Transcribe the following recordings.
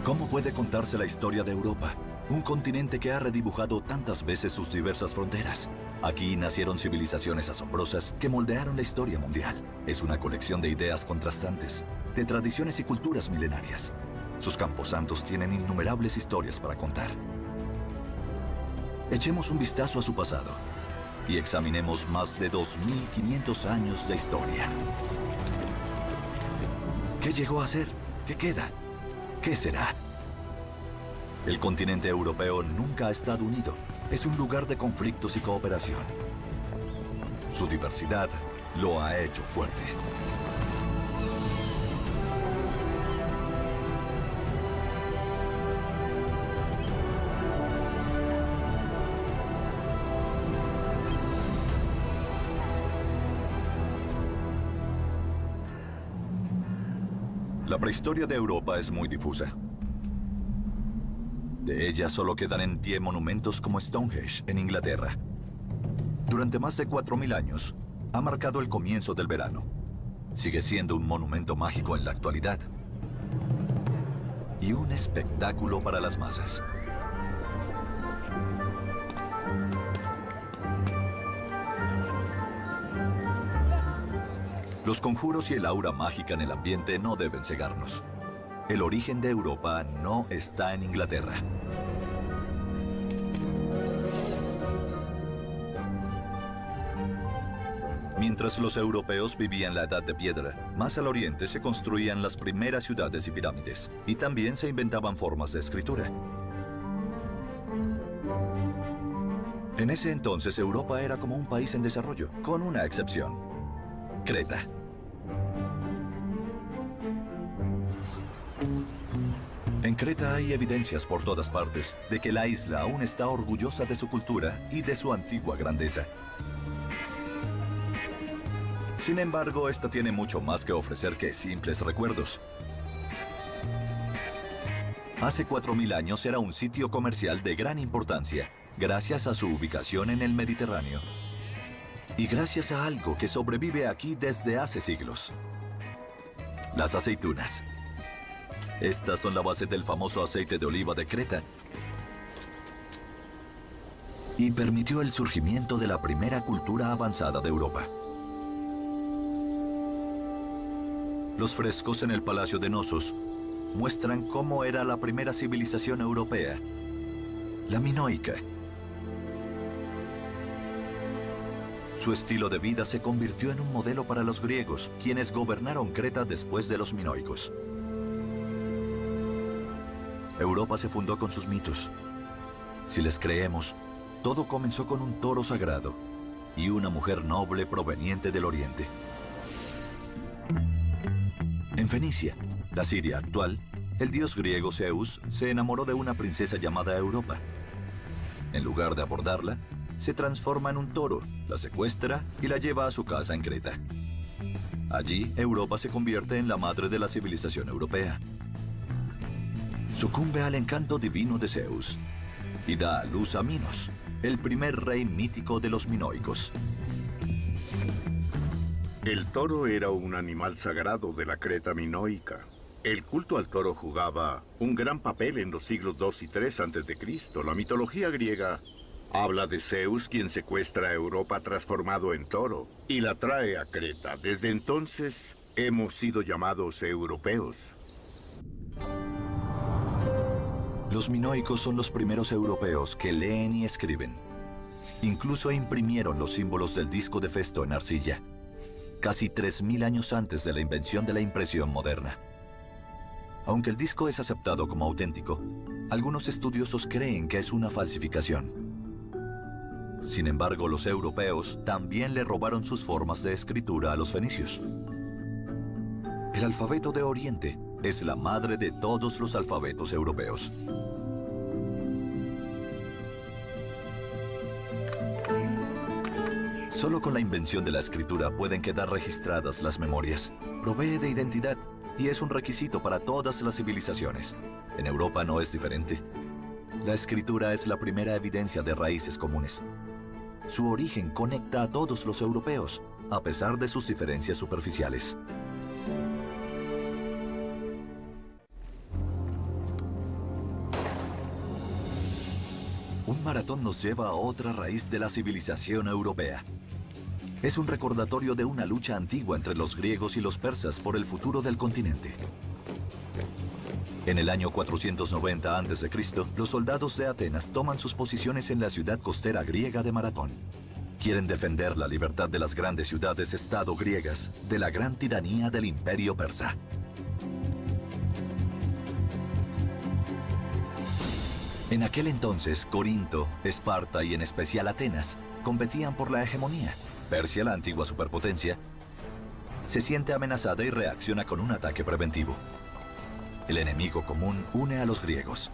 ¿Cómo puede contarse la historia de Europa? Un continente que ha redibujado tantas veces sus diversas fronteras. Aquí nacieron civilizaciones asombrosas que moldearon la historia mundial. Es una colección de ideas contrastantes, de tradiciones y culturas milenarias. Sus camposantos tienen innumerables historias para contar. Echemos un vistazo a su pasado y examinemos más de 2500 años de historia. ¿Qué llegó a ser? ¿Qué queda? ¿Qué será? El continente europeo nunca ha estado unido. Es un lugar de conflictos y cooperación. Su diversidad lo ha hecho fuerte. La prehistoria de Europa es muy difusa. De ella solo quedan en pie monumentos como Stonehenge, en Inglaterra. Durante más de 4000 años, ha marcado el comienzo del verano. Sigue siendo un monumento mágico en la actualidad. Y un espectáculo para las masas. Los conjuros y el aura mágica en el ambiente no deben cegarnos. El origen de Europa no está en Inglaterra. Mientras los europeos vivían la Edad de Piedra, más al oriente se construían las primeras ciudades y pirámides, y también se inventaban formas de escritura. En ese entonces Europa era como un país en desarrollo, con una excepción: Creta. En Creta hay evidencias por todas partes de que la isla aún está orgullosa de su cultura y de su antigua grandeza. Sin embargo, esta tiene mucho más que ofrecer que simples recuerdos. Hace 4000 años era un sitio comercial de gran importancia, gracias a su ubicación en el Mediterráneo. Y gracias a algo que sobrevive aquí desde hace siglos: las aceitunas. Estas son la base del famoso aceite de oliva de Creta y permitió el surgimiento de la primera cultura avanzada de Europa. Los frescos en el Palacio de Knossos muestran cómo era la primera civilización europea, la minoica. Su estilo de vida se convirtió en un modelo para los griegos, quienes gobernaron Creta después de los minoicos. Europa se fundó con sus mitos. Si les creemos, todo comenzó con un toro sagrado y una mujer noble proveniente del oriente. En Fenicia, la Siria actual, el dios griego Zeus se enamoró de una princesa llamada Europa. En lugar de abordarla, se transforma en un toro, la secuestra y la lleva a su casa en Creta. Allí, Europa se convierte en la madre de la civilización europea. Sucumbe al encanto divino de Zeus y da a luz a Minos, el primer rey mítico de los minoicos. El toro era un animal sagrado de la Creta minoica. El culto al toro jugaba un gran papel en los siglos II y III a.C. La mitología griega habla de Zeus, quien secuestra a Europa transformado en toro y la trae a Creta. Desde entonces hemos sido llamados europeos. Los minoicos son los primeros europeos que leen y escriben. Incluso imprimieron los símbolos del disco de Festo en arcilla, casi 3000 años antes de la invención de la impresión moderna. Aunque el disco es aceptado como auténtico, algunos estudiosos creen que es una falsificación. Sin embargo, los europeos también le robaron sus formas de escritura a los fenicios. El alfabeto de Oriente es la madre de todos los alfabetos europeos. Solo con la invención de la escritura pueden quedar registradas las memorias. Provee de identidad y es un requisito para todas las civilizaciones. En Europa no es diferente. La escritura es la primera evidencia de raíces comunes. Su origen conecta a todos los europeos, a pesar de sus diferencias superficiales. Un maratón nos lleva a otra raíz de la civilización europea. Es un recordatorio de una lucha antigua entre los griegos y los persas por el futuro del continente. En el año 490 a.C., los soldados de Atenas toman sus posiciones en la ciudad costera griega de Maratón. Quieren defender la libertad de las grandes ciudades-estado griegas de la gran tiranía del imperio persa. En aquel entonces, Corinto, Esparta y en especial Atenas competían por la hegemonía. Persia, la antigua superpotencia, se siente amenazada y reacciona con un ataque preventivo. El enemigo común une a los griegos.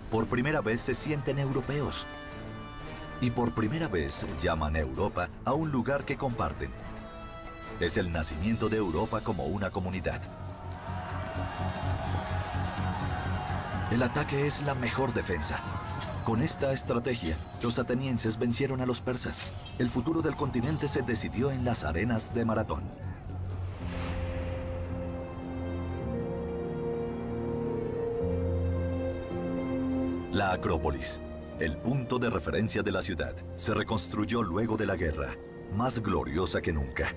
Por primera vez se sienten europeos. Y por primera vez llaman Europa a un lugar que comparten. Es el nacimiento de Europa como una comunidad. El ataque es la mejor defensa. Con esta estrategia, los atenienses vencieron a los persas. El futuro del continente se decidió en las arenas de Maratón. La Acrópolis, el punto de referencia de la ciudad, se reconstruyó luego de la guerra, más gloriosa que nunca.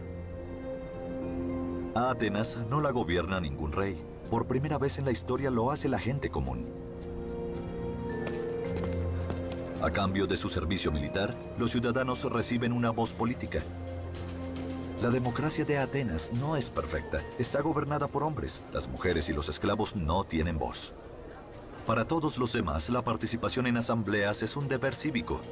A Atenas no la gobierna ningún rey. Por primera vez en la historia lo hace la gente común. A cambio de su servicio militar, los ciudadanos reciben una voz política. La democracia de Atenas no es perfecta. Está gobernada por hombres. Las mujeres y los esclavos no tienen voz. Para todos los demás, la participación en asambleas es un deber cívico.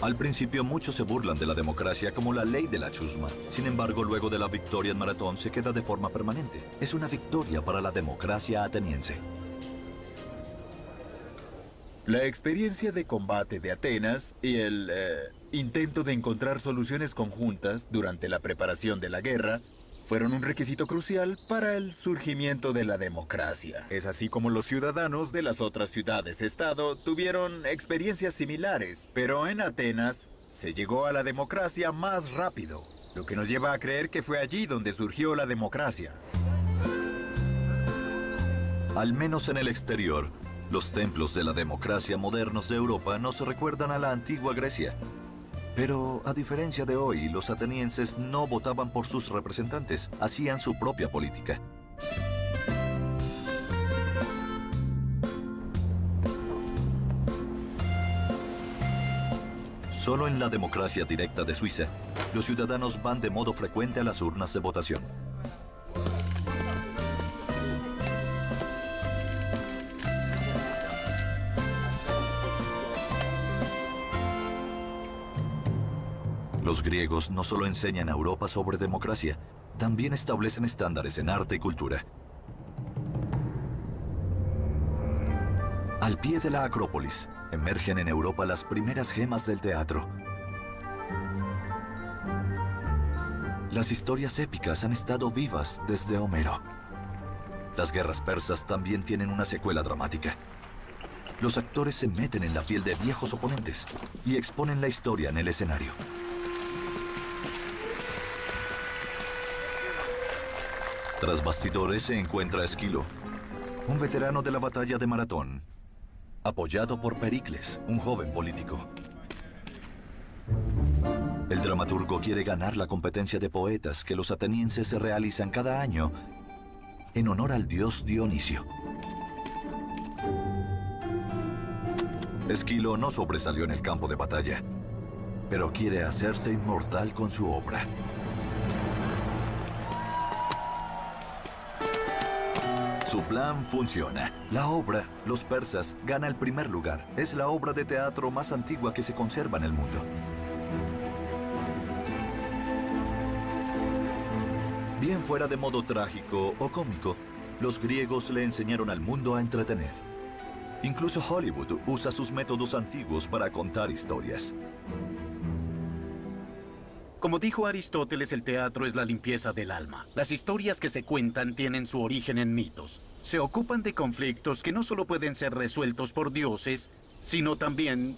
Al principio muchos se burlan de la democracia como la ley de la chusma. Sin embargo, luego de la victoria en Maratón se queda de forma permanente. Es una victoria para la democracia ateniense. La experiencia de combate de Atenas y el intento de encontrar soluciones conjuntas durante la preparación de la guerra fueron un requisito crucial para el surgimiento de la democracia. Es así como los ciudadanos de las otras ciudades-estado tuvieron experiencias similares, pero en Atenas se llegó a la democracia más rápido, lo que nos lleva a creer que fue allí donde surgió la democracia. Al menos en el exterior, los templos de la democracia modernos de Europa nos recuerdan a la antigua Grecia. Pero, a diferencia de hoy, los atenienses no votaban por sus representantes, hacían su propia política. Solo en la democracia directa de Suiza, los ciudadanos van de modo frecuente a las urnas de votación. Los griegos no solo enseñan a Europa sobre democracia, también establecen estándares en arte y cultura. Al pie de la Acrópolis, emergen en Europa las primeras gemas del teatro. Las historias épicas han estado vivas desde Homero. Las guerras persas también tienen una secuela dramática. Los actores se meten en la piel de viejos oponentes y exponen la historia en el escenario. Tras bastidores se encuentra Esquilo, un veterano de la batalla de Maratón, apoyado por Pericles, un joven político. El dramaturgo quiere ganar la competencia de poetas que los atenienses se realizan cada año en honor al dios Dionisio. Esquilo no sobresalió en el campo de batalla, pero quiere hacerse inmortal con su obra. Su plan funciona. La obra, Los persas, gana el primer lugar. Es la obra de teatro más antigua que se conserva en el mundo. Bien fuera de modo trágico o cómico, los griegos le enseñaron al mundo a entretener. Incluso Hollywood usa sus métodos antiguos para contar historias. Como dijo Aristóteles, el teatro es la limpieza del alma. Las historias que se cuentan tienen su origen en mitos. Se ocupan de conflictos que no solo pueden ser resueltos por dioses, sino también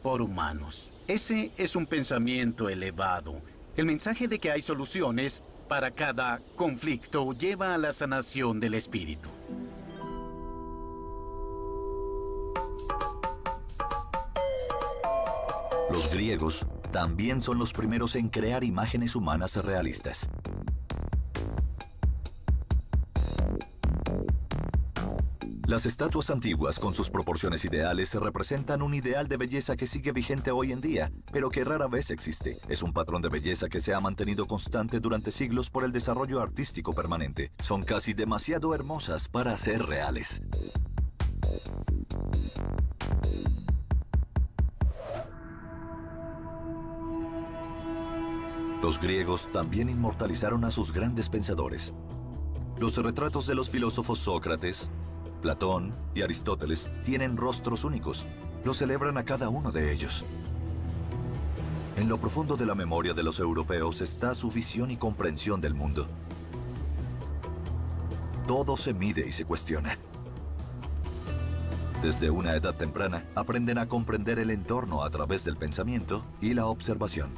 por humanos. Ese es un pensamiento elevado. El mensaje de que hay soluciones para cada conflicto lleva a la sanación del espíritu. Los griegos también son los primeros en crear imágenes humanas realistas. Las estatuas antiguas, con sus proporciones ideales, representan un ideal de belleza que sigue vigente hoy en día, pero que rara vez existe. Es un patrón de belleza que se ha mantenido constante durante siglos por el desarrollo artístico permanente. Son casi demasiado hermosas para ser reales. Los griegos también inmortalizaron a sus grandes pensadores. Los retratos de los filósofos Sócrates, Platón y Aristóteles tienen rostros únicos. Lo celebran a cada uno de ellos. En lo profundo de la memoria de los europeos está su visión y comprensión del mundo. Todo se mide y se cuestiona. Desde una edad temprana, aprenden a comprender el entorno a través del pensamiento y la observación.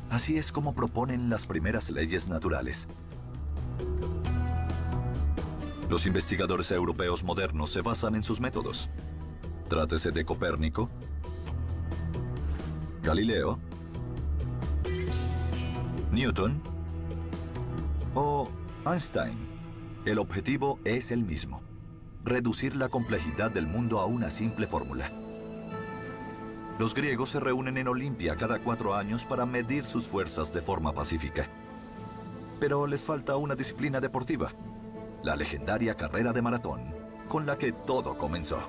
Así es como proponen las primeras leyes naturales. Los investigadores europeos modernos se basan en sus métodos. Trátese de Copérnico, Galileo, Newton o Einstein. El objetivo es el mismo: reducir la complejidad del mundo a una simple fórmula. Los griegos se reúnen en Olimpia cada 4 años para medir sus fuerzas de forma pacífica. Pero les falta una disciplina deportiva: la legendaria carrera de maratón, con la que todo comenzó.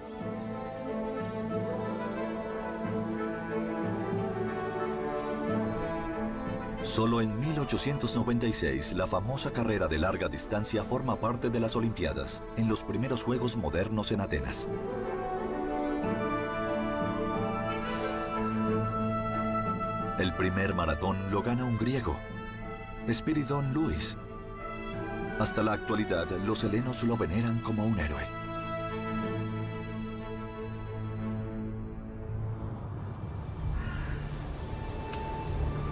Solo en 1896, la famosa carrera de larga distancia forma parte de las Olimpiadas, en los primeros Juegos modernos en Atenas. El primer maratón lo gana un griego, Spiridon Louis. Hasta la actualidad, los helenos lo veneran como un héroe.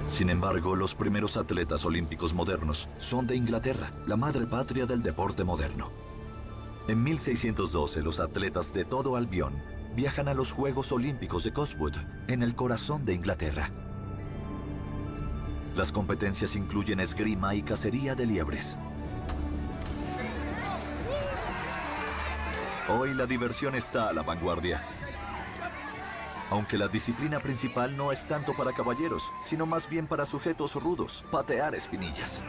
Sin embargo, los primeros atletas olímpicos modernos son de Inglaterra, la madre patria del deporte moderno. En 1612, los atletas de todo Albión viajan a los Juegos Olímpicos de Coswood, en el corazón de Inglaterra. Las competencias incluyen esgrima y cacería de liebres. Hoy la diversión está a la vanguardia. Aunque la disciplina principal no es tanto para caballeros, sino más bien para sujetos rudos: patear espinillas.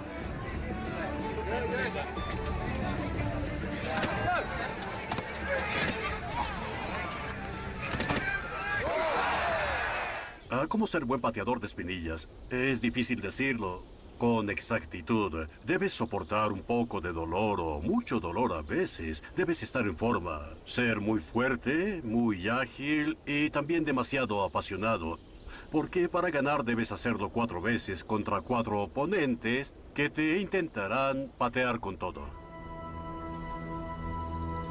¿Cómo ser buen pateador de espinillas? Es difícil decirlo con exactitud. Debes soportar un poco de dolor o mucho dolor a veces. Debes estar en forma, ser muy fuerte, muy ágil y también demasiado apasionado. Porque para ganar debes hacerlo 4 veces contra 4 oponentes que te intentarán patear con todo.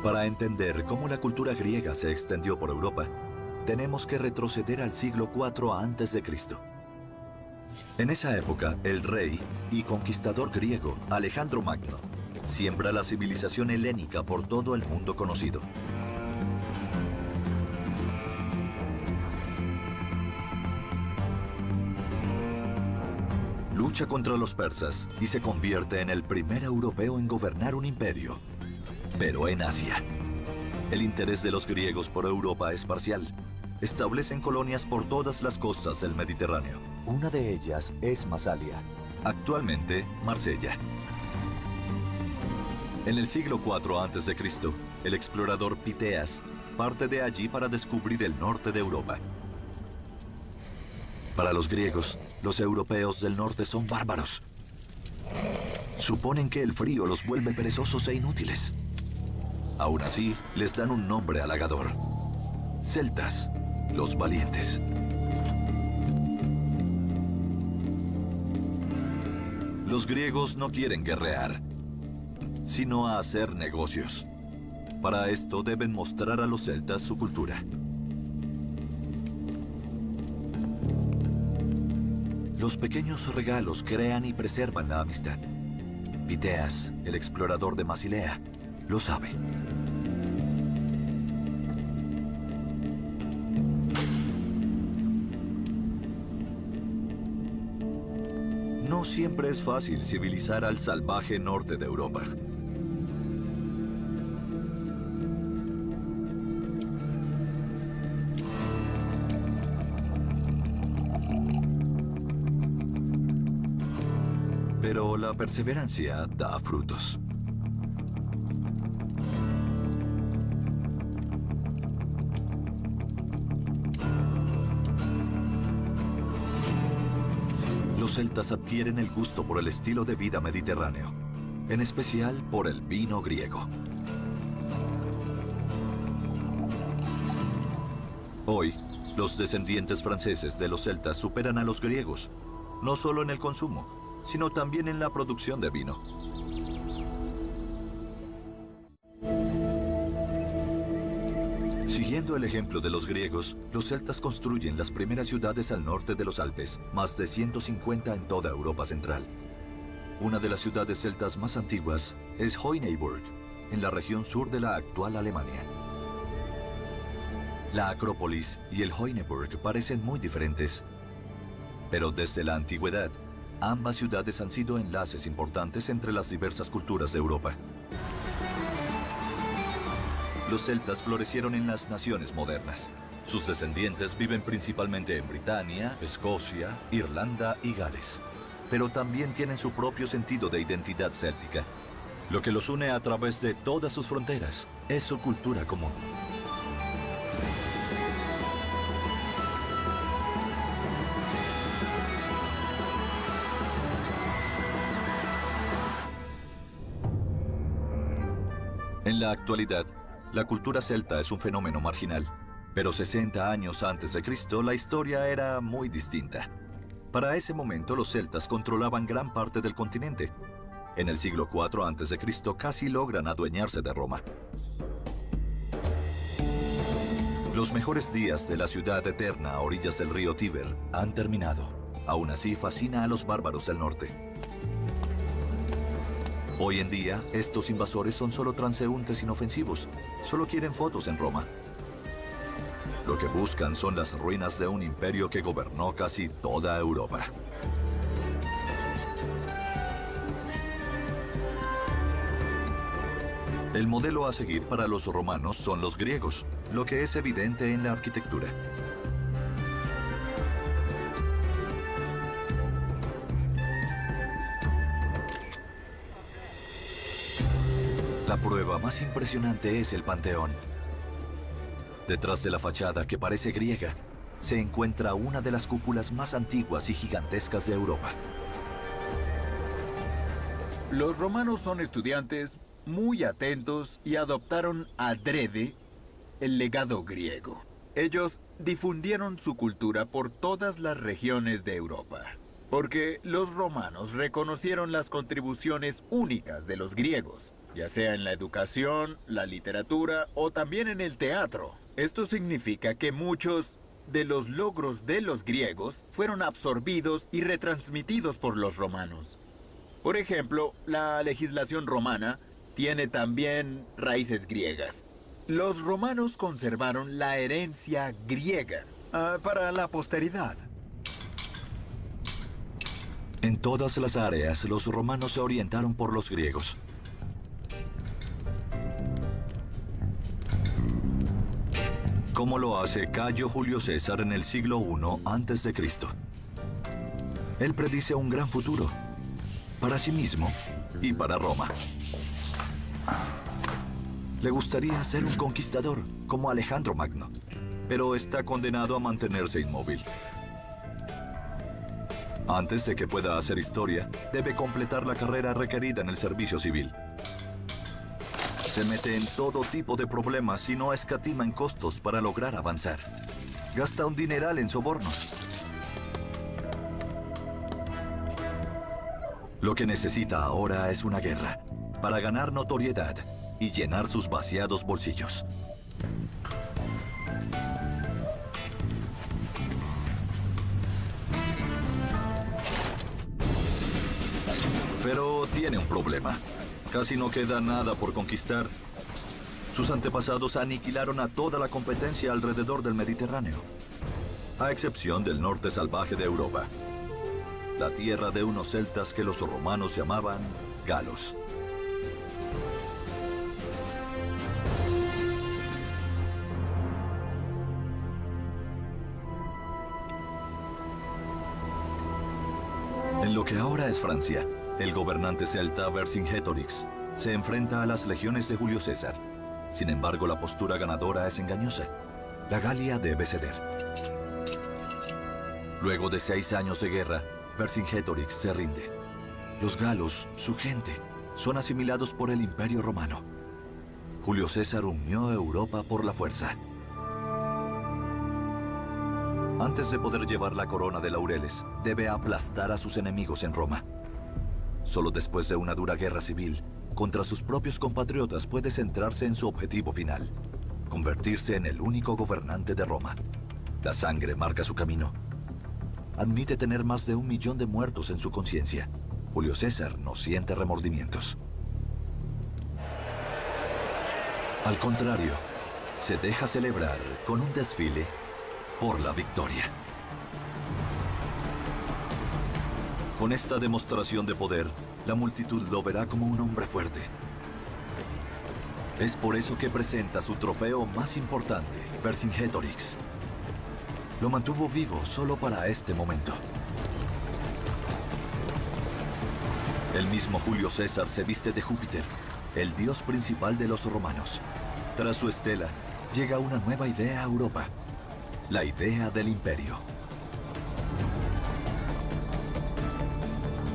Para entender cómo la cultura griega se extendió por Europa, tenemos que retroceder al siglo IV a.C. En esa época, el rey y conquistador griego Alejandro Magno siembra la civilización helénica por todo el mundo conocido. Lucha contra los persas y se convierte en el primer europeo en gobernar un imperio, pero en Asia. El interés de los griegos por Europa es parcial. Establecen colonias por todas las costas del Mediterráneo. Una de ellas es Masalia, actualmente Marsella. En el siglo IV a.C., el explorador Piteas parte de allí para descubrir el norte de Europa. Para los griegos, los europeos del norte son bárbaros. Suponen que el frío los vuelve perezosos e inútiles. Aún así, les dan un nombre halagador: celtas, los valientes. Los griegos no quieren guerrear, sino a hacer negocios. Para esto deben mostrar a los celtas su cultura. Los pequeños regalos crean y preservan la amistad. Piteas, el explorador de Masilea, lo sabe. no siempre es fácil civilizar al salvaje norte de Europa. Pero la perseverancia da frutos. Los celtas adquieren el gusto por el estilo de vida mediterráneo, en especial por el vino griego. Hoy, los descendientes franceses de los celtas superan a los griegos, no solo en el consumo, sino también en la producción de vino. Siguiendo el ejemplo de los griegos, los celtas construyen las primeras ciudades al norte de los Alpes, más de 150 en toda Europa central. Una de las ciudades celtas más antiguas es Hoyneburg, en la región sur de la actual Alemania. La Acrópolis y el Hoyneburg parecen muy diferentes, pero desde la antigüedad, ambas ciudades han sido enlaces importantes entre las diversas culturas de Europa. Los celtas florecieron en las naciones modernas. Sus descendientes viven principalmente en Britania, Escocia, Irlanda y Gales. Pero también tienen su propio sentido de identidad céltica. Lo que los une a través de todas sus fronteras es su cultura común. En la actualidad, la cultura celta es un fenómeno marginal, pero 60 años antes de Cristo la historia era muy distinta. Para ese momento los celtas controlaban gran parte del continente. En el siglo IV a.C. casi logran adueñarse de Roma. Los mejores días de la ciudad eterna a orillas del río Tíber han terminado. Aún así fascina a los bárbaros del norte. Hoy en día, estos invasores son solo transeúntes inofensivos. Solo quieren fotos en Roma. Lo que buscan son las ruinas de un imperio que gobernó casi toda Europa. El modelo a seguir para los romanos son los griegos, lo que es evidente en la arquitectura. La prueba más impresionante es el Panteón. Detrás de la fachada, que parece griega, se encuentra una de las cúpulas más antiguas y gigantescas de Europa. Los romanos son estudiantes muy atentos y adoptaron adrede el legado griego. Ellos difundieron su cultura por todas las regiones de Europa, porque los romanos reconocieron las contribuciones únicas de los griegos, ya sea en la educación, la literatura o también en el teatro. Esto significa que muchos de los logros de los griegos fueron absorbidos y retransmitidos por los romanos. Por ejemplo, la legislación romana tiene también raíces griegas. Los romanos conservaron la herencia griega para la posteridad. En todas las áreas, los romanos se orientaron por los griegos. Como lo hace Cayo Julio César en el siglo I a.C. Él predice un gran futuro, para sí mismo y para Roma. Le gustaría ser un conquistador, como Alejandro Magno, pero está condenado a mantenerse inmóvil. Antes de que pueda hacer historia, debe completar la carrera requerida en el servicio civil. Se mete en todo tipo de problemas y no escatima en costos para lograr avanzar. Gasta un dineral en sobornos. Lo que necesita ahora es una guerra, para ganar notoriedad y llenar sus vaciados bolsillos. Pero tiene un problema. Casi no queda nada por conquistar. Sus antepasados aniquilaron a toda la competencia alrededor del Mediterráneo, a excepción del norte salvaje de Europa. la tierra de unos celtas que los romanos llamaban galos. En lo que ahora es Francia, el gobernante celta Vercingétorix se enfrenta a las legiones de Julio César. Sin embargo, la postura ganadora es engañosa. La Galia debe ceder. Luego de 6 años de guerra, Vercingétorix se rinde. Los galos, su gente, son asimilados por el Imperio Romano. Julio César unió a Europa por la fuerza. Antes de poder llevar la corona de laureles, debe aplastar a sus enemigos en Roma. Solo después de una dura guerra civil, contra sus propios compatriotas puede centrarse en su objetivo final, convertirse en el único gobernante de Roma. La sangre marca su camino. Admite tener más de 1 millón de muertos en su conciencia. Julio César no siente remordimientos. Al contrario, se deja celebrar con un desfile por la victoria. Con esta demostración de poder, la multitud lo verá como un hombre fuerte. Es por eso que presenta su trofeo más importante, Vercingétorix. Lo mantuvo vivo solo para este momento. El mismo Julio César se viste de Júpiter, el dios principal de los romanos. Tras su estela, llega una nueva idea a Europa: la idea del imperio.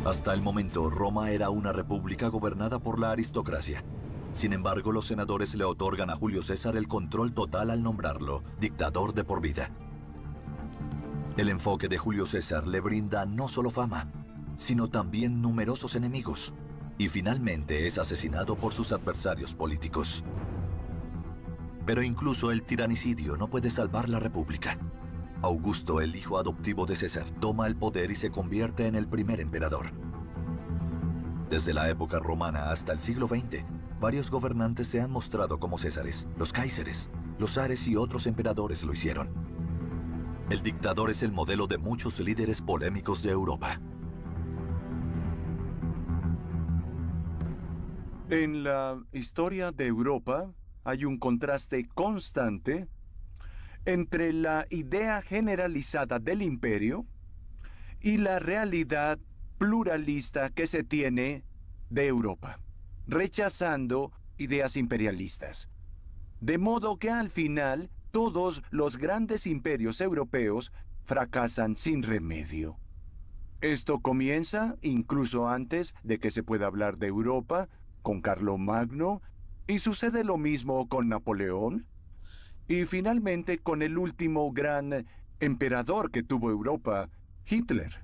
Hasta el momento, Roma era una república gobernada por la aristocracia. Sin embargo, los senadores le otorgan a Julio César el control total al nombrarlo dictador de por vida. El enfoque de Julio César le brinda no solo fama, sino también numerosos enemigos, y finalmente es asesinado por sus adversarios políticos. Pero incluso el tiranicidio no puede salvar la república. Augusto, el hijo adoptivo de César, toma el poder y se convierte en el primer emperador. Desde la época romana hasta el siglo XX, varios gobernantes se han mostrado como césares. Los cáiseres, los zares y otros emperadores lo hicieron. El dictador es el modelo de muchos líderes polémicos de Europa. En la historia de Europa hay un contraste constante entre la idea generalizada del imperio y la realidad pluralista que se tiene de Europa, rechazando ideas imperialistas. De modo que al final, todos los grandes imperios europeos fracasan sin remedio. Esto comienza incluso antes de que se pueda hablar de Europa, con Carlomagno, y sucede lo mismo con Napoleón, y finalmente con el último gran emperador que tuvo Europa, Hitler.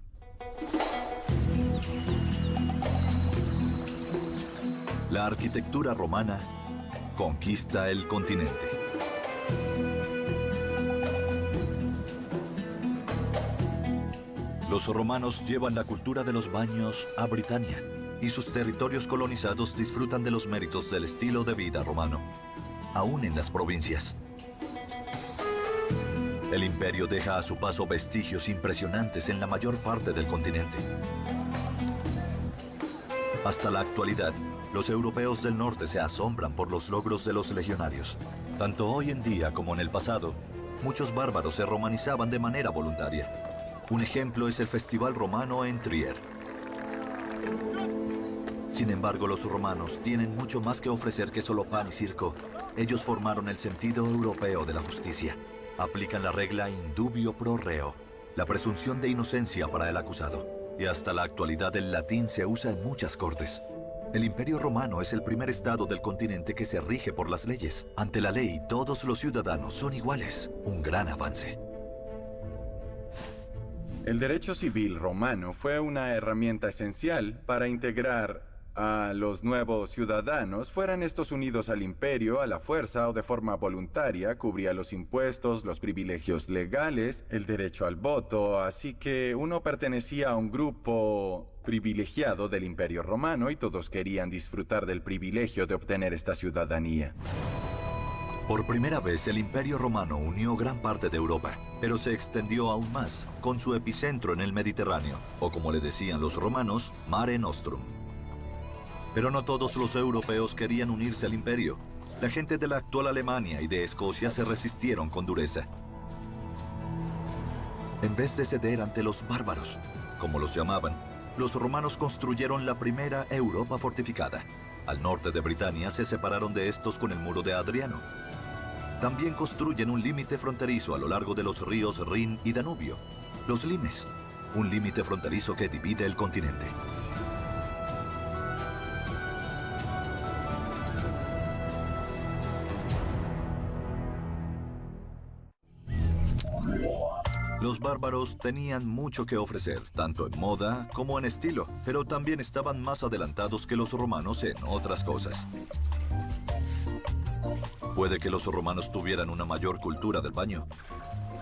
La arquitectura romana conquista el continente. Los romanos llevan la cultura de los baños a Britania, y sus territorios colonizados disfrutan de los méritos del estilo de vida romano, aún en las provincias. El imperio deja a su paso vestigios impresionantes en la mayor parte del continente. Hasta la actualidad, los europeos del norte se asombran por los logros de los legionarios. Tanto hoy en día como en el pasado, muchos bárbaros se romanizaban de manera voluntaria. Un ejemplo es el Festival Romano en Trier. Sin embargo, los romanos tienen mucho más que ofrecer que solo pan y circo. Ellos formaron el sentido europeo de la justicia. Aplican la regla indubio pro reo, la presunción de inocencia para el acusado. Y hasta la actualidad el latín se usa en muchas cortes. El Imperio Romano es el primer estado del continente que se rige por las leyes. Ante la ley, todos los ciudadanos son iguales. Un gran avance. El derecho civil romano fue una herramienta esencial para integrar a los nuevos ciudadanos, fueran estos unidos al imperio, a la fuerza o de forma voluntaria. Cubría los impuestos, los privilegios legales, el derecho al voto, así que uno pertenecía a un grupo privilegiado del imperio romano y todos querían disfrutar del privilegio de obtener esta ciudadanía. Por primera vez, el Imperio Romano unió gran parte de Europa, pero se extendió aún más, con su epicentro en el Mediterráneo, o como le decían los romanos, Mare Nostrum. Pero no todos los europeos querían unirse al imperio. La gente de la actual Alemania y de Escocia se resistieron con dureza. En vez de ceder ante los bárbaros, como los llamaban, los romanos construyeron la primera Europa fortificada. Al norte de Britania se separaron de estos con el muro de Adriano. También construyen un límite fronterizo a lo largo de los ríos Rin y Danubio, los limes, un límite fronterizo que divide el continente. Los bárbaros tenían mucho que ofrecer, tanto en moda como en estilo, pero también estaban más adelantados que los romanos en otras cosas. Puede que los romanos tuvieran una mayor cultura del baño,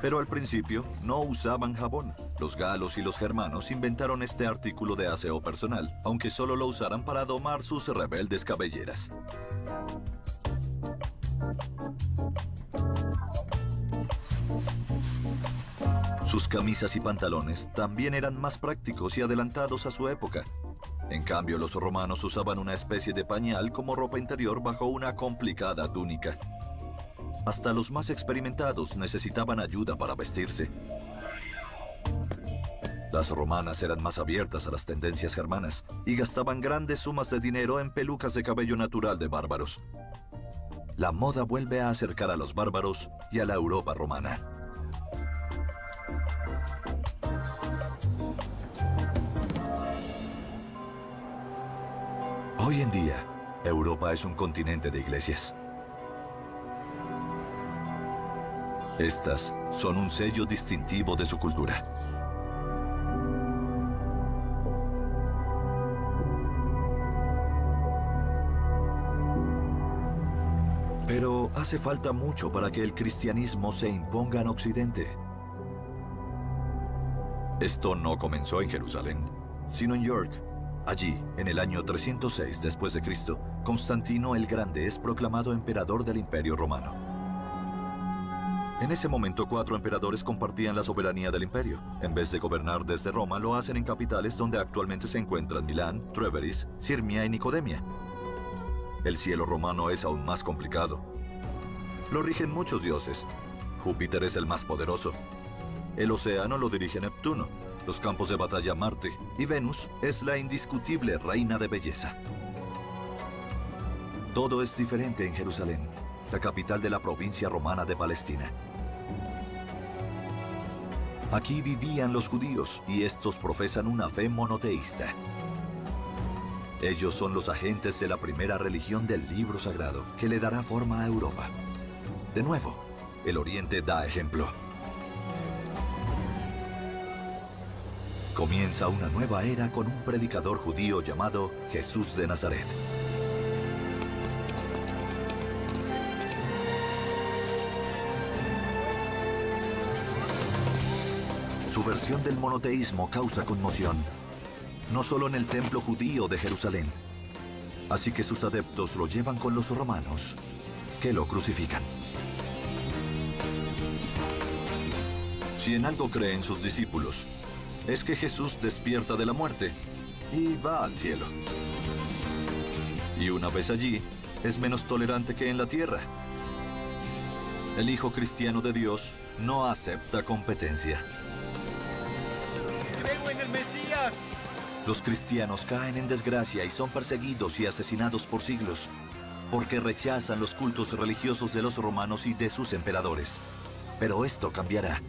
pero al principio no usaban jabón. Los galos y los germanos inventaron este artículo de aseo personal, aunque solo lo usaran para domar sus rebeldes cabelleras. Sus camisas y pantalones también eran más prácticos y adelantados a su época. En cambio, los romanos usaban una especie de pañal como ropa interior bajo una complicada túnica. Hasta los más experimentados necesitaban ayuda para vestirse. Las romanas eran más abiertas a las tendencias germanas y gastaban grandes sumas de dinero en pelucas de cabello natural de bárbaros. La moda vuelve a acercar a los bárbaros y a la Europa romana. Hoy en día, Europa es un continente de iglesias. Estas son un sello distintivo de su cultura. Pero hace falta mucho para que el cristianismo se imponga en Occidente. Esto no comenzó en Jerusalén, sino en York. Allí, en el año 306 después de Cristo, Constantino el Grande es proclamado emperador del Imperio Romano. En ese momento, 4 emperadores compartían la soberanía del imperio. En vez de gobernar desde Roma, lo hacen en capitales donde actualmente se encuentran Milán, Trèveris, Sirmia y Nicodemia. El cielo romano es aún más complicado. Lo rigen muchos dioses. Júpiter es el más poderoso. El océano lo dirige Neptuno. Los campos de batalla Marte, y Venus es la indiscutible reina de belleza. Todo es diferente en Jerusalén, la capital de la provincia romana de Palestina. Aquí vivían los judíos y estos profesan una fe monoteísta. Ellos son los agentes de la primera religión del libro sagrado que le dará forma a Europa. De nuevo, el Oriente da ejemplo. Comienza una nueva era con un predicador judío llamado Jesús de Nazaret. Su versión del monoteísmo causa conmoción, no solo en el templo judío de Jerusalén. Así que sus adeptos lo llevan con los romanos, que lo crucifican. Si en algo creen sus discípulos, es que Jesús despierta de la muerte y va al cielo. Y una vez allí, es menos tolerante que en la tierra. El Hijo cristiano de Dios no acepta competencia. ¡Creo en el Mesías! Los cristianos caen en desgracia y son perseguidos y asesinados por siglos, porque rechazan los cultos religiosos de los romanos y de sus emperadores. Pero esto cambiará.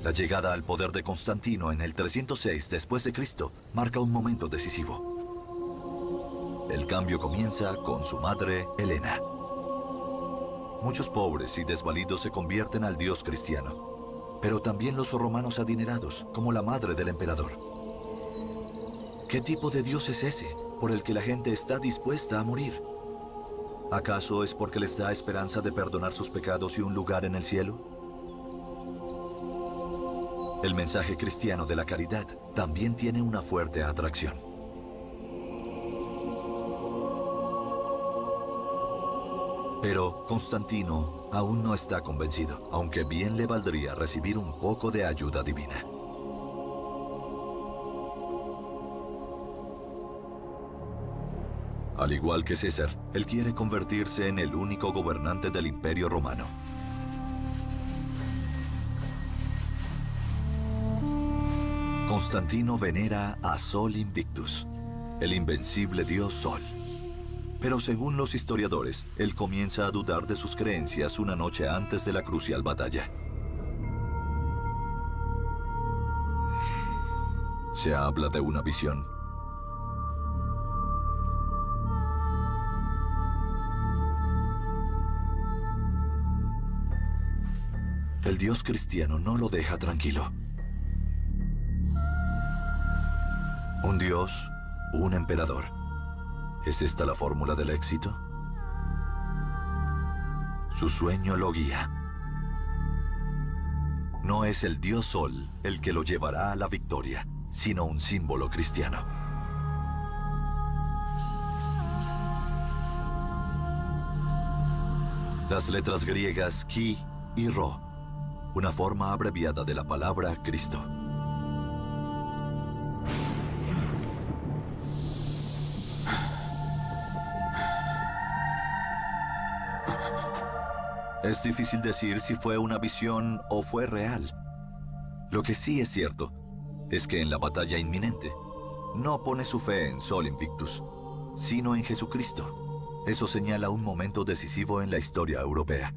La llegada al poder de Constantino en el 306 después de Cristo marca un momento decisivo. El cambio comienza con su madre, Helena. Muchos pobres y desvalidos se convierten al Dios cristiano, pero también los romanos adinerados, como la madre del emperador. ¿Qué tipo de Dios es ese por el que la gente está dispuesta a morir? ¿Acaso es porque les da esperanza de perdonar sus pecados y un lugar en el cielo? El mensaje cristiano de la caridad también tiene una fuerte atracción. Pero Constantino aún no está convencido, aunque bien le valdría recibir un poco de ayuda divina. Al igual que César, él quiere convertirse en el único gobernante del Imperio Romano. Constantino venera a Sol Invictus, el invencible dios Sol. Pero según los historiadores, él comienza a dudar de sus creencias una noche antes de la crucial batalla. Se habla de una visión. El dios cristiano no lo deja tranquilo. Un dios, un emperador. ¿Es esta la fórmula del éxito? Su sueño lo guía. No es el dios Sol el que lo llevará a la victoria, sino un símbolo cristiano. Las letras griegas Chi y Rho, una forma abreviada de la palabra Cristo. Es difícil decir si fue una visión o fue real. Lo que sí es cierto es que en la batalla inminente no pone su fe en Sol Invictus, sino en Jesucristo. Eso señala un momento decisivo en la historia europea.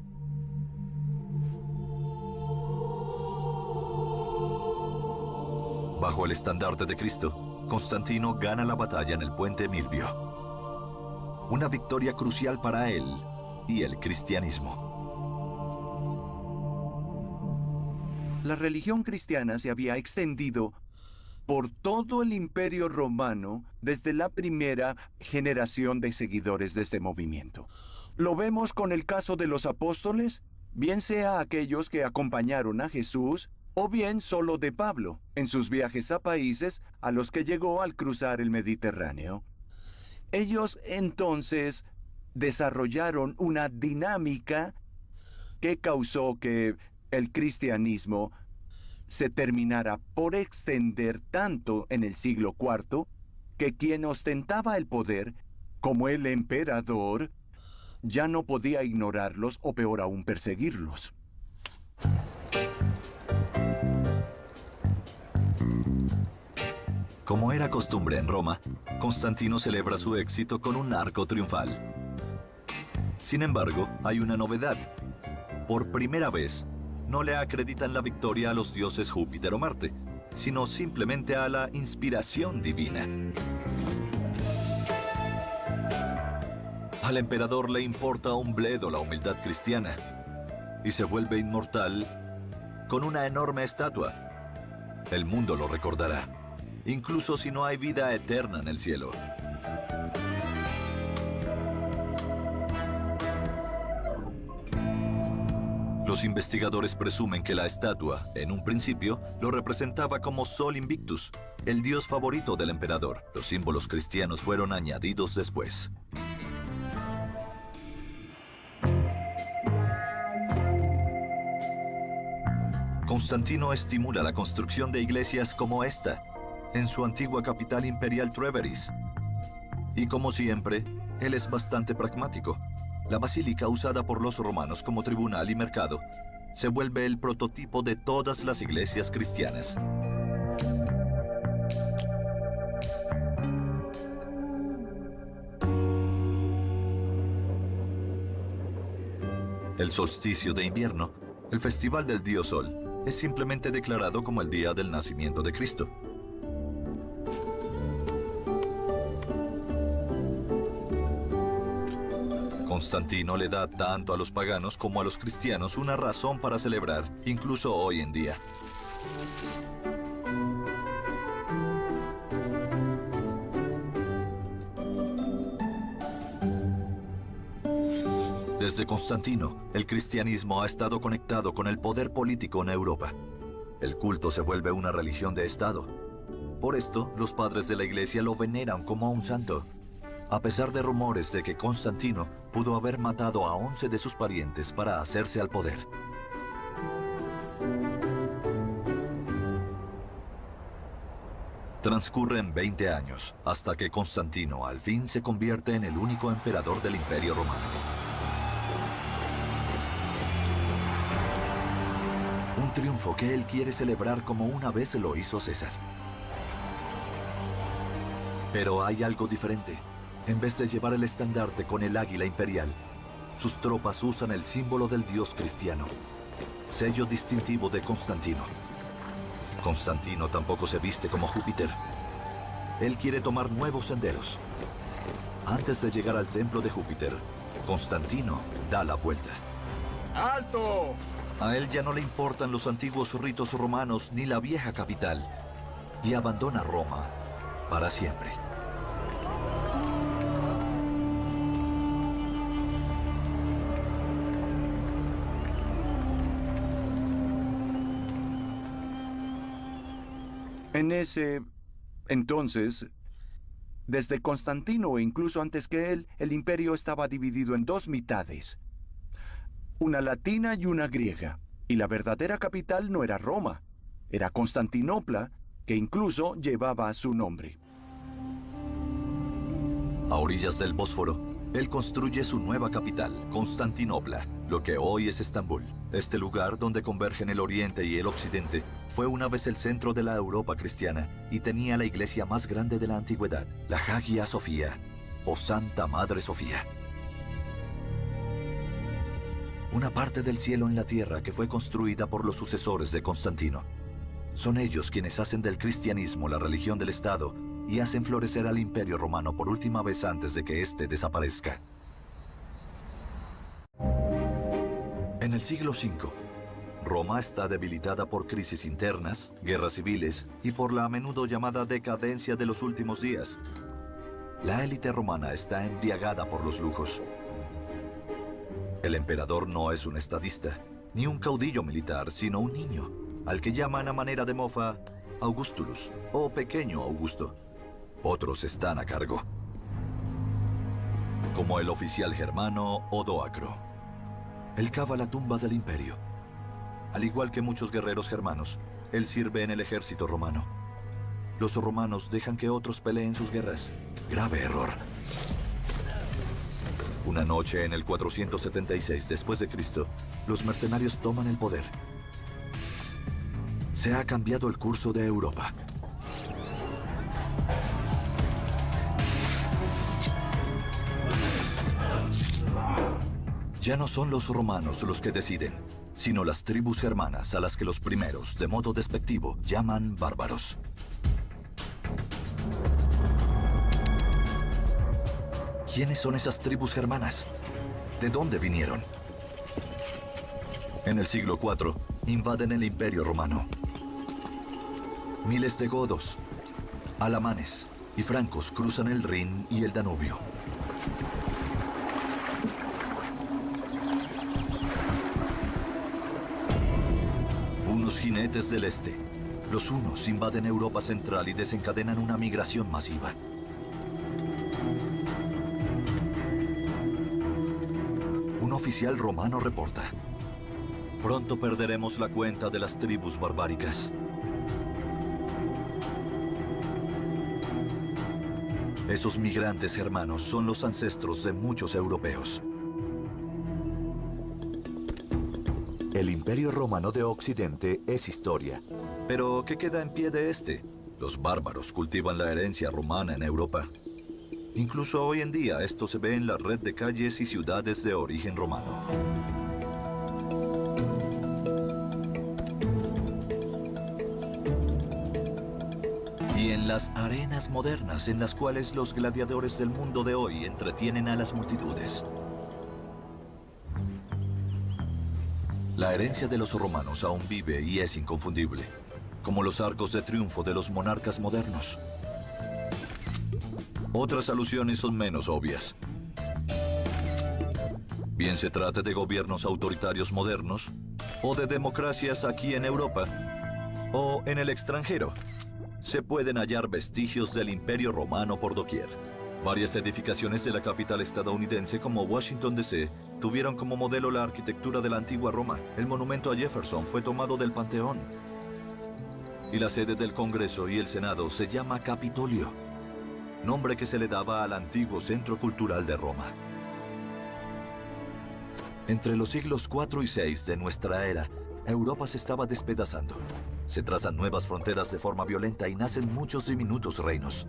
Bajo el estandarte de Cristo, Constantino gana la batalla en el puente Milvio. Una victoria crucial para él y el cristianismo. La religión cristiana se había extendido por todo el Imperio Romano desde la primera generación de seguidores de este movimiento. Lo vemos con el caso de los apóstoles, bien sea aquellos que acompañaron a Jesús, o bien solo de Pablo, en sus viajes a países a los que llegó al cruzar el Mediterráneo. Ellos entonces desarrollaron una dinámica que causó que el cristianismo se terminara por extender tanto en el siglo IV que quien ostentaba el poder, como el emperador, ya no podía ignorarlos o peor aún perseguirlos. Como era costumbre en Roma, Constantino celebra su éxito con un arco triunfal. Sin embargo, hay una novedad. Por primera vez, no le acreditan la victoria a los dioses Júpiter o Marte, sino simplemente a la inspiración divina. Al emperador le importa un bledo la humildad cristiana y se vuelve inmortal con una enorme estatua. El mundo lo recordará, incluso si no hay vida eterna en el cielo. Los investigadores presumen que la estatua, en un principio, lo representaba como Sol Invictus, el dios favorito del emperador. Los símbolos cristianos fueron añadidos después. Constantino estimula la construcción de iglesias como esta, en su antigua capital imperial Trèveris. Y como siempre, él es bastante pragmático. La basílica usada por los romanos como tribunal y mercado se vuelve el prototipo de todas las iglesias cristianas. El solsticio de invierno, el festival del dios Sol, es simplemente declarado como el día del nacimiento de Cristo. Constantino le da tanto a los paganos como a los cristianos una razón para celebrar, incluso hoy en día. Desde Constantino, el cristianismo ha estado conectado con el poder político en Europa. El culto se vuelve una religión de Estado. Por esto, los padres de la Iglesia lo veneran como a un santo. A pesar de rumores de que Constantino pudo haber matado a 11 de sus parientes para hacerse al poder. Transcurren 20 años hasta que Constantino al fin se convierte en el único emperador del Imperio Romano. Un triunfo que él quiere celebrar como una vez lo hizo César. Pero hay algo diferente. En vez de llevar el estandarte con el águila imperial, sus tropas usan el símbolo del dios cristiano, sello distintivo de Constantino. Constantino tampoco se viste como Júpiter. Él quiere tomar nuevos senderos. Antes de llegar al templo de Júpiter, Constantino da la vuelta. ¡Alto! A él ya no le importan los antiguos ritos romanos ni la vieja capital, y abandona Roma para siempre. En ese entonces, desde Constantino e incluso antes que él, el imperio estaba dividido en dos mitades. Una latina y una griega. Y la verdadera capital no era Roma, era Constantinopla, que incluso llevaba su nombre. A orillas del Bósforo, él construye su nueva capital, Constantinopla, lo que hoy es Estambul. Este lugar donde convergen el oriente y el occidente fue una vez el centro de la Europa cristiana y tenía la iglesia más grande de la antigüedad, la Hagia Sofía, o Santa Madre Sofía. Una parte del cielo en la tierra que fue construida por los sucesores de Constantino. Son ellos quienes hacen del cristianismo la religión del Estado y hacen florecer al Imperio Romano por última vez antes de que éste desaparezca. En el siglo V, Roma está debilitada por crisis internas, guerras civiles y por la a menudo llamada decadencia de los últimos días. La élite romana está embriagada por los lujos. El emperador no es un estadista, ni un caudillo militar, sino un niño, al que llaman a manera de mofa Augustulus, o Pequeño Augusto. Otros están a cargo, como el oficial germano Odoacro. Él cava la tumba del imperio. Al igual que muchos guerreros germanos, él sirve en el ejército romano. Los romanos dejan que otros peleen sus guerras. Grave error. Una noche en el 476 después de Cristo, los mercenarios toman el poder. Se ha cambiado el curso de Europa. Ya no son los romanos los que deciden, sino las tribus germanas a las que los primeros, de modo despectivo, llaman bárbaros. ¿Quiénes son esas tribus germanas? ¿De dónde vinieron? En el siglo IV, invaden el Imperio Romano. Miles de godos, alamanes y francos cruzan el Rin y el Danubio. Unos jinetes del este. Los hunos invaden Europa Central y desencadenan una migración masiva. Un oficial romano reporta: pronto perderemos la cuenta de las tribus barbáricas. Esos migrantes germanos son los ancestros de muchos europeos. El Imperio Romano de Occidente es historia. Pero, ¿qué queda en pie de este? Los bárbaros cultivan la herencia romana en Europa. Incluso hoy en día esto se ve en la red de calles y ciudades de origen romano. Y en las arenas modernas en las cuales los gladiadores del mundo de hoy entretienen a las multitudes. La herencia de los romanos aún vive y es inconfundible, como los arcos de triunfo de los monarcas modernos. Otras alusiones son menos obvias. Bien se trate de gobiernos autoritarios modernos, o de democracias aquí en Europa, o en el extranjero, se pueden hallar vestigios del Imperio Romano por doquier. Varias edificaciones de la capital estadounidense como Washington, D.C. tuvieron como modelo la arquitectura de la antigua Roma. El monumento a Jefferson fue tomado del Panteón. Y la sede del Congreso y el Senado se llama Capitolio, nombre que se le daba al antiguo centro cultural de Roma. Entre los siglos IV y VI de nuestra era, Europa se estaba despedazando. Se trazan nuevas fronteras de forma violenta y nacen muchos diminutos reinos.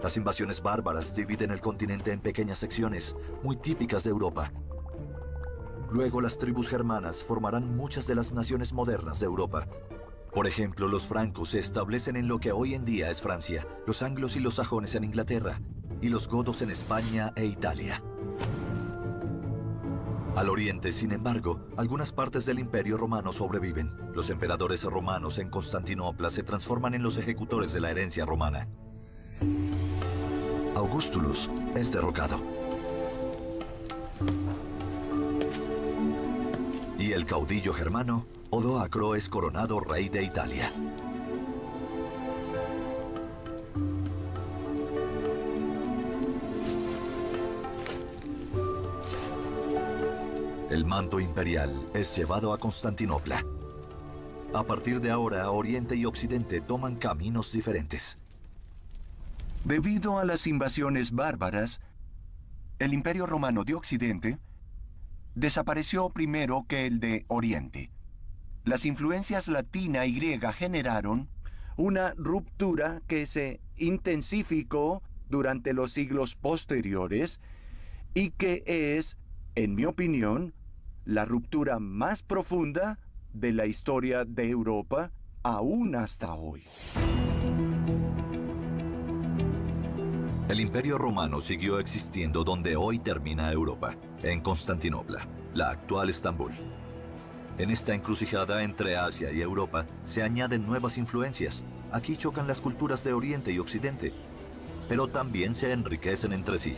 Las invasiones bárbaras dividen el continente en pequeñas secciones, muy típicas de Europa. Luego las tribus germanas formarán muchas de las naciones modernas de Europa. Por ejemplo, los francos se establecen en lo que hoy en día es Francia, los anglos y los sajones en Inglaterra, y los godos en España e Italia. Al oriente, sin embargo, algunas partes del Imperio Romano sobreviven. Los emperadores romanos en Constantinopla se transforman en los ejecutores de la herencia romana. Augustulus es derrocado. Y el caudillo germano, Odoacro, es coronado rey de Italia. El manto imperial es llevado a Constantinopla. A partir de ahora, Oriente y Occidente toman caminos diferentes. Debido a las invasiones bárbaras, el Imperio Romano de Occidente desapareció primero que el de Oriente. Las influencias latina y griega generaron una ruptura que se intensificó durante los siglos posteriores y que es, en mi opinión, la ruptura más profunda de la historia de Europa aún hasta hoy. El Imperio Romano siguió existiendo donde hoy termina Europa, en Constantinopla, la actual Estambul. En esta encrucijada entre Asia y Europa se añaden nuevas influencias. Aquí chocan las culturas de Oriente y Occidente, pero también se enriquecen entre sí.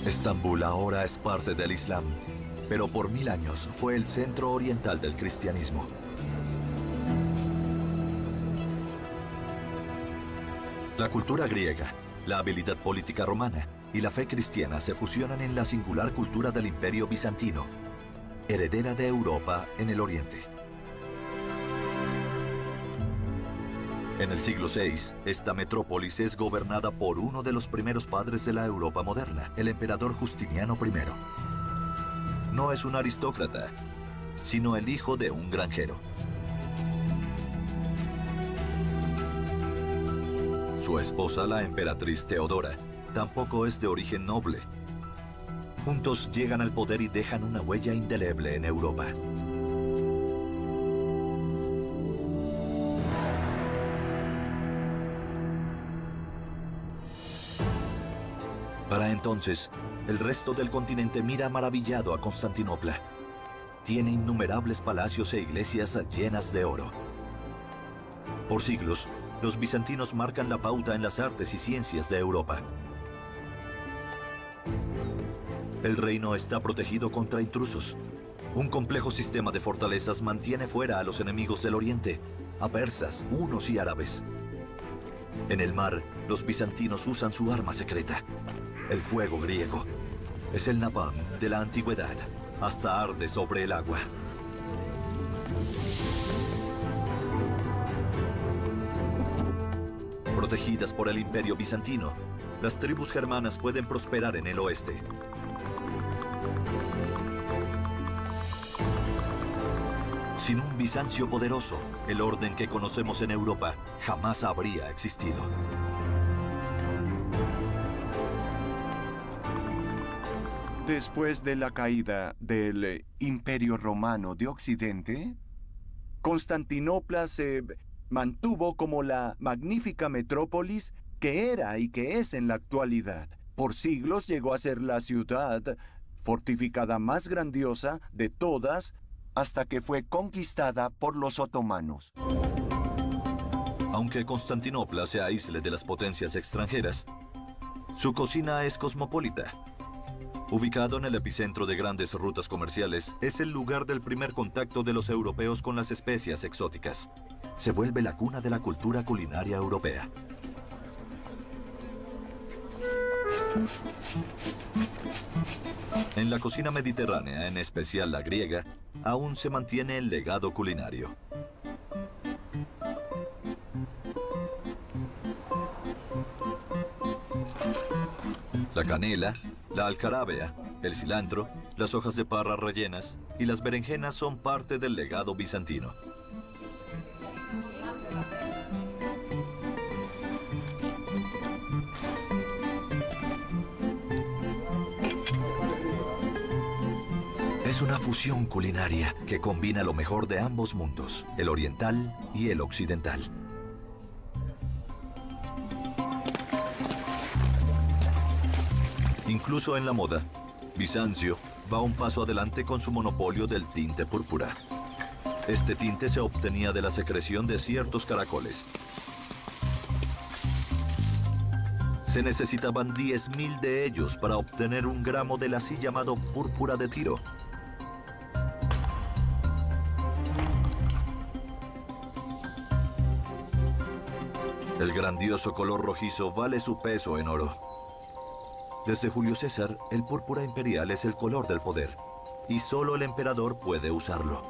Estambul ahora es parte del Islam, pero por 1000 años fue el centro oriental del cristianismo. La cultura griega, la habilidad política romana y la fe cristiana se fusionan en la singular cultura del Imperio bizantino, heredera de Europa en el Oriente. En el siglo VI, esta metrópolis es gobernada por uno de los primeros padres de la Europa moderna, el emperador Justiniano I. No es un aristócrata, sino el hijo de un granjero. Su esposa, la emperatriz Teodora, tampoco es de origen noble. Juntos llegan al poder y dejan una huella indeleble en Europa. Para entonces, el resto del continente mira maravillado a Constantinopla. Tiene innumerables palacios e iglesias llenas de oro. Por siglos, los bizantinos marcan la pauta en las artes y ciencias de Europa. El reino está protegido contra intrusos. Un complejo sistema de fortalezas mantiene fuera a los enemigos del Oriente, a persas, hunos y árabes. En el mar, los bizantinos usan su arma secreta, el fuego griego. Es el napalm de la antigüedad, hasta arde sobre el agua. Protegidas por el Imperio bizantino, las tribus germanas pueden prosperar en el oeste. Sin un Bizancio poderoso, el orden que conocemos en Europa jamás habría existido. Después de la caída del Imperio Romano de Occidente, Constantinopla se mantuvo como la magnífica metrópolis que era y que es en la actualidad. Por siglos llegó a ser la ciudad fortificada más grandiosa de todas hasta que fue conquistada por los otomanos. Aunque Constantinopla se aísle de las potencias extranjeras, su cocina es cosmopolita. Ubicado en el epicentro de grandes rutas comerciales, es el lugar del primer contacto de los europeos con las especias exóticas. Se vuelve la cuna de la cultura culinaria europea. En la cocina mediterránea, en especial la griega, aún se mantiene el legado culinario. La canela, la alcarábea, el cilantro, las hojas de parra rellenas y las berenjenas son parte del legado bizantino. Es una fusión culinaria que combina lo mejor de ambos mundos, el oriental y el occidental. Incluso en la moda, Bizancio va un paso adelante con su monopolio del tinte púrpura. Este tinte se obtenía de la secreción de ciertos caracoles. Se necesitaban 10.000 de ellos para obtener 1 gramo del así llamado púrpura de Tiro. El grandioso color rojizo vale su peso en oro. Desde Julio César, el púrpura imperial es el color del poder, y solo el emperador puede usarlo.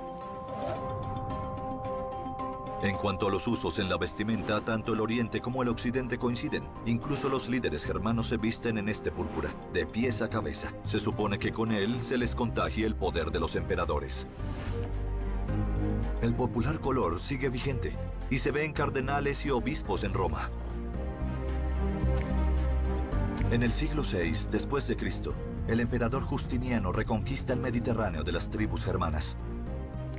En cuanto a los usos en la vestimenta, tanto el oriente como el occidente coinciden. Incluso los líderes germanos se visten en este púrpura, de pies a cabeza. Se supone que con él se les contagia el poder de los emperadores. El popular color sigue vigente, y se ve en cardenales y obispos en Roma. En el siglo VI después de Cristo, el emperador Justiniano reconquista el Mediterráneo de las tribus germanas.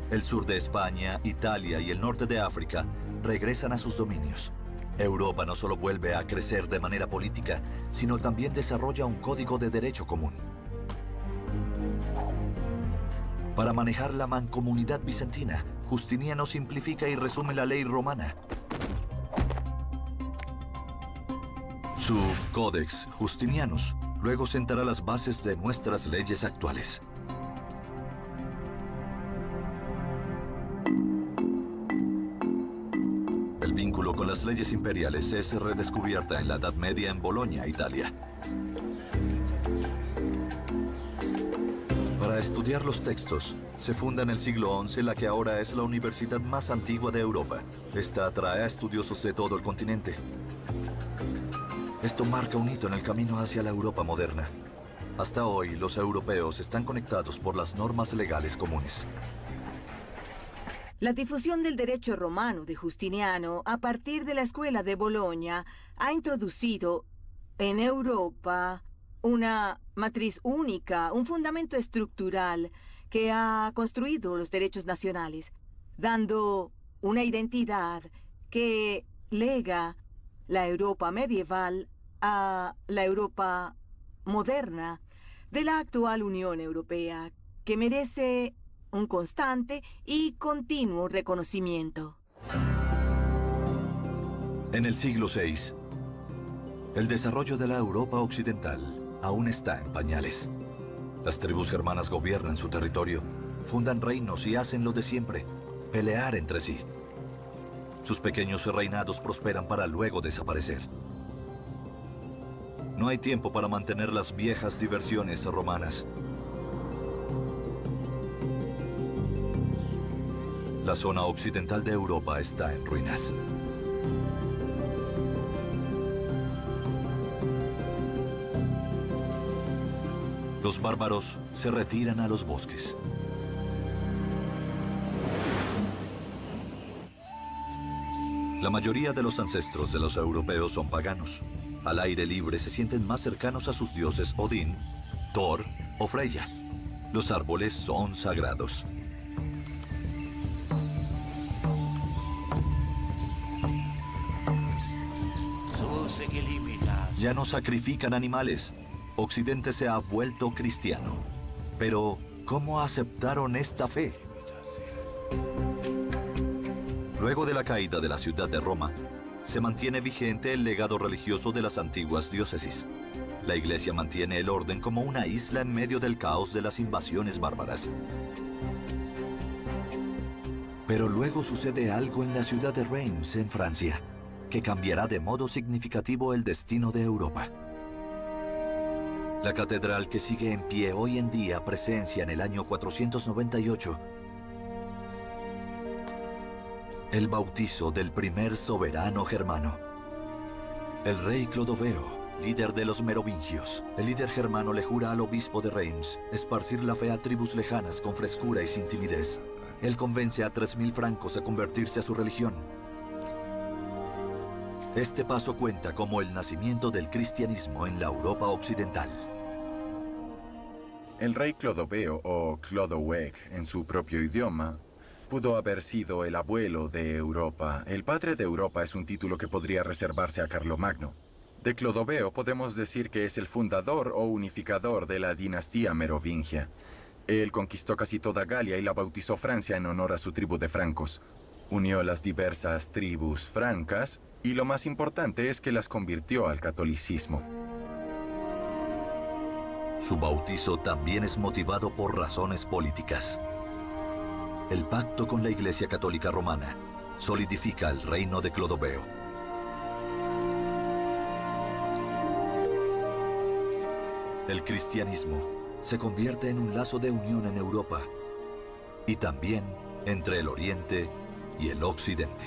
El sur de España, Italia y el norte de África regresan a sus dominios. Europa no solo vuelve a crecer de manera política, sino también desarrolla un código de derecho común. Para manejar la mancomunidad bizantina, Justiniano simplifica y resume la ley romana. Su Codex Justinianus luego sentará las bases de nuestras leyes actuales. El vínculo con las leyes imperiales es redescubierta en la Edad Media en Bolonia, Italia. Para estudiar los textos, se funda en el siglo XI la que ahora es la universidad más antigua de Europa. Esta atrae a estudiosos de todo el continente. Esto marca un hito en el camino hacia la Europa moderna. Hasta hoy, los europeos están conectados por las normas legales comunes. La difusión del derecho romano de Justiniano a partir de la escuela de Bolonia ha introducido en Europa una matriz única, un fundamento estructural que ha construido los derechos nacionales, dando una identidad que lega la Europa medieval a la Europa moderna de la actual Unión Europea, que merece un constante y continuo reconocimiento. En el siglo VI, el desarrollo de la Europa occidental aún está en pañales. Las tribus germanas gobiernan su territorio, fundan reinos y hacen lo de siempre, pelear entre sí. Sus pequeños reinados prosperan para luego desaparecer. No hay tiempo para mantener las viejas diversiones romanas. La zona occidental de Europa está en ruinas. Los bárbaros se retiran a los bosques. La mayoría de los ancestros de los europeos son paganos. Al aire libre se sienten más cercanos a sus dioses Odín, Thor o Freya. Los árboles son sagrados. Ya no sacrifican animales. Occidente se ha vuelto cristiano. Pero, ¿cómo aceptaron esta fe? Luego de la caída de la ciudad de Roma, se mantiene vigente el legado religioso de las antiguas diócesis. La Iglesia mantiene el orden como una isla en medio del caos de las invasiones bárbaras. Pero luego sucede algo en la ciudad de Reims, en Francia, que cambiará de modo significativo el destino de Europa. La catedral que sigue en pie hoy en día presencia en el año 498 el bautizo del primer soberano germano, el rey Clodoveo, líder de los merovingios. El líder germano le jura al obispo de Reims esparcir la fe a tribus lejanas con frescura y sin timidez. Él convence a 3000 francos a convertirse a su religión. Este paso cuenta como el nacimiento del cristianismo en la Europa occidental. El rey Clodoveo, o Clodoweg en su propio idioma, pudo haber sido el abuelo de Europa. El padre de Europa es un título que podría reservarse a Carlomagno. De Clodoveo podemos decir que es el fundador o unificador de la dinastía merovingia. Él conquistó casi toda Galia y la bautizó Francia en honor a su tribu de francos. Unió las diversas tribus francas y lo más importante es que las convirtió al catolicismo. Su bautizo también es motivado por razones políticas. El pacto con la Iglesia Católica Romana solidifica el reino de Clodoveo. El cristianismo se convierte en un lazo de unión en Europa y también entre el Oriente y el Occidente.